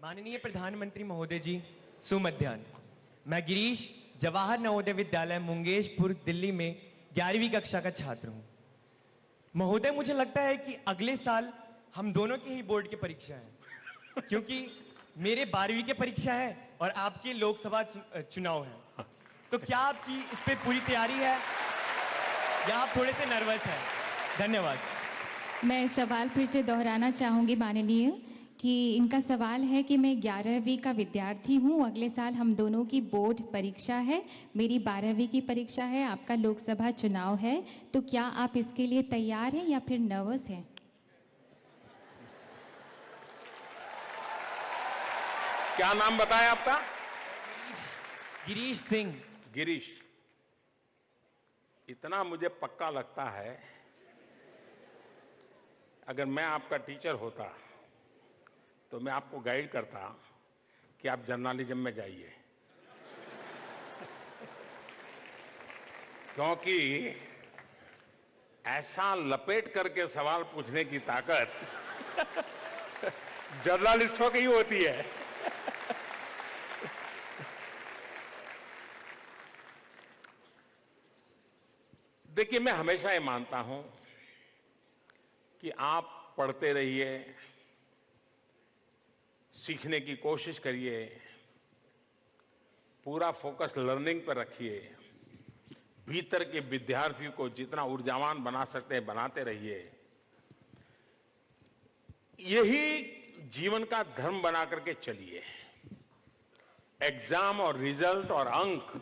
माननीय प्रधानमंत्री महोदय जी, सुमध्याह्न। मैं गिरीश जवाहर नवोदय विद्यालय मुंगेशपुर दिल्ली में 11वीं कक्षा का छात्र हूँ। महोदय, मुझे लगता है कि अगले साल हम दोनों की ही बोर्ड की परीक्षा है, क्योंकि मेरे 12वीं की परीक्षा है और आपके लोकसभा चुनाव है। तो क्या आपकी इस पे पूरी तैयारी है या आप थोड़े से नर्वस हैं? धन्यवाद। मैं सवाल फिर से दोहराना चाहूँगी माननीय कि इनका सवाल है कि मैं 11वीं का विद्यार्थी हूँ। अगले साल हम दोनों की बोर्ड परीक्षा है, मेरी 12वीं की परीक्षा है, आपका लोकसभा चुनाव है। तो क्या आप इसके लिए तैयार हैं या फिर नर्वस हैं? क्या नाम बताया आपका? गिरीश सिंह। गिरीश। इतना मुझे पक्का लगता है, अगर मैं आपका टीचर होता तो मैं आपको गाइड करता कि आप जर्नलिज्म में जाइए, क्योंकि ऐसा लपेट करके सवाल पूछने की ताकत जर्नलिस्टों की ही होती है। देखिए, मैं हमेशा ये मानता हूं कि आप पढ़ते रहिए, सीखने की कोशिश करिए, पूरा फोकस लर्निंग पर रखिए, भीतर के विद्यार्थी को जितना ऊर्जावान बना सकते हैं बनाते रहिए। यही जीवन का धर्म बना करके चलिए। एग्जाम और रिजल्ट और अंक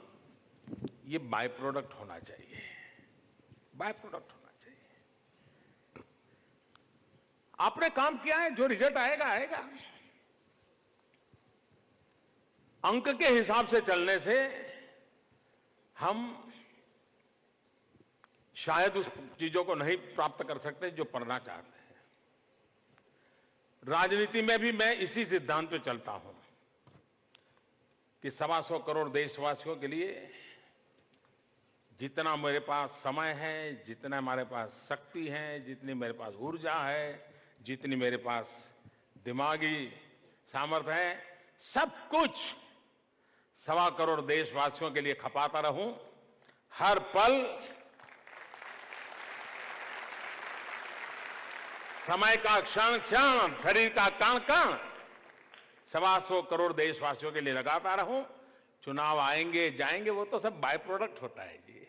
ये बाय प्रोडक्ट होना चाहिए, बाय प्रोडक्ट होना चाहिए। आपने काम किया है, जो रिजल्ट आएगा आएगा। अंक के हिसाब से चलने से हम शायद उस चीजों को नहीं प्राप्त कर सकते जो पढ़ना चाहते हैं। राजनीति में भी मैं इसी सिद्धांत पे चलता हूं कि 125 करोड़ देशवासियों के लिए जितना मेरे पास समय है, जितना हमारे पास शक्ति है, जितनी मेरे पास ऊर्जा है, जितनी मेरे पास दिमागी सामर्थ्य है, सब कुछ 125 करोड़ देशवासियों के लिए खपाता रहूं। हर पल समय का क्षण क्षण, शरीर का कण कण 125 करोड़ देशवासियों के लिए लगाता रहूं। चुनाव आएंगे जाएंगे, वो तो सब बाय प्रोडक्ट होता है जी।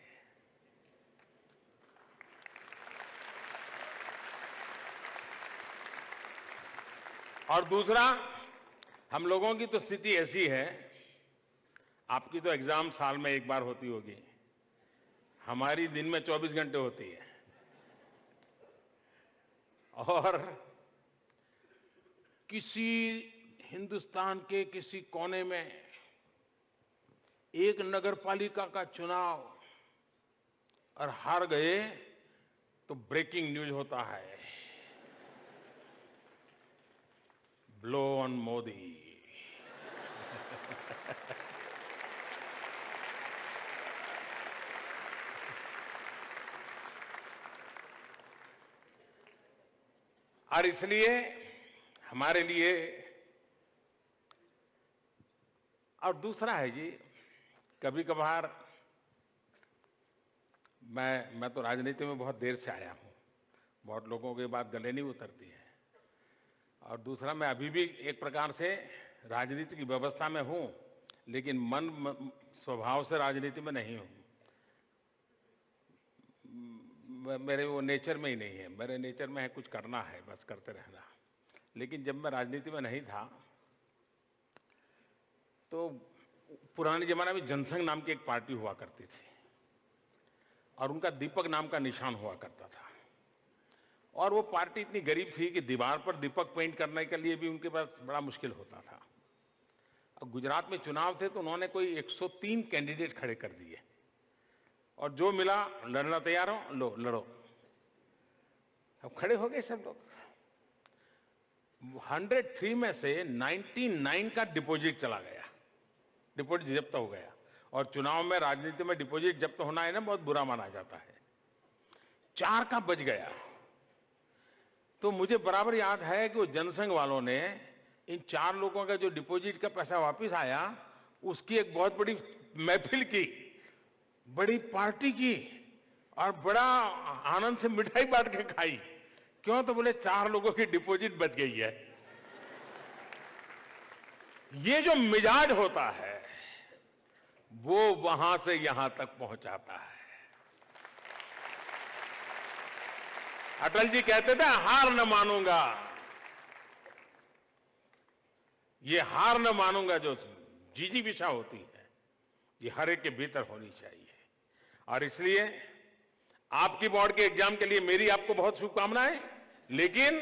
और दूसरा, हम लोगों की तो स्थिति ऐसी है, आपकी तो एग्जाम साल में एक बार होती होगी, हमारी दिन में 24 घंटे होती है। और किसी हिंदुस्तान के किसी कोने में एक नगरपालिका का चुनाव और हार गए तो ब्रेकिंग न्यूज होता है, ब्लो ऑन मोदी। और इसलिए हमारे लिए, और दूसरा है जी, कभी कभार मैं तो राजनीति में बहुत देर से आया हूं, बहुत लोगों की बात गले नहीं उतरती है। और दूसरा, मैं अभी भी एक प्रकार से राजनीति की व्यवस्था में हूं, लेकिन मन स्वभाव से राजनीति में नहीं हूं। मेरे वो नेचर में ही नहीं है। मेरे नेचर में है कुछ करना है, बस करते रहना। लेकिन जब मैं राजनीति में नहीं था तो पुराने जमाने में जनसंघ नाम की एक पार्टी हुआ करती थी और उनका दीपक नाम का निशान हुआ करता था। और वो पार्टी इतनी गरीब थी कि दीवार पर दीपक पेंट करने के लिए भी उनके पास बड़ा मुश्किल होता था। अब गुजरात में चुनाव थे तो उन्होंने कोई 103 कैंडिडेट खड़े कर दिए और जो मिला, लड़ना तैयार हो, लो लड़ो। अब खड़े हो गए सब लोग। 103 में से 99 का डिपॉजिट चला गया, डिपॉजिट जब्त हो गया। और चुनाव में, राजनीति में डिपॉजिट जब्त होना है ना, बहुत बुरा माना जाता है। 4 का बच गया। तो मुझे बराबर याद है कि वो जनसंघ वालों ने इन 4 लोगों का जो डिपॉजिट का पैसा वापस आया, उसकी एक बहुत बड़ी महफिल की, बड़ी पार्टी की और बड़ा आनंद से मिठाई बांट के खाई। क्यों? तो बोले 4 लोगों की डिपॉजिट बच गई है। ये जो मिजाज होता है वो वहां से यहां तक पहुंचाता है। अटल जी कहते थे हार न मानूंगा, ये हार न मानूंगा जो जिजीविषा होती है, ये हर एक के भीतर होनी चाहिए। और इसलिए आपकी बोर्ड के एग्जाम के लिए मेरी आपको बहुत शुभकामनाएं, लेकिन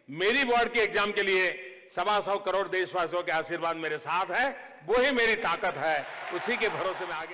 मेरी बोर्ड के एग्जाम के लिए 125 करोड़ देशवासियों के आशीर्वाद मेरे साथ है, वो ही मेरी ताकत है, उसी के भरोसे में आगे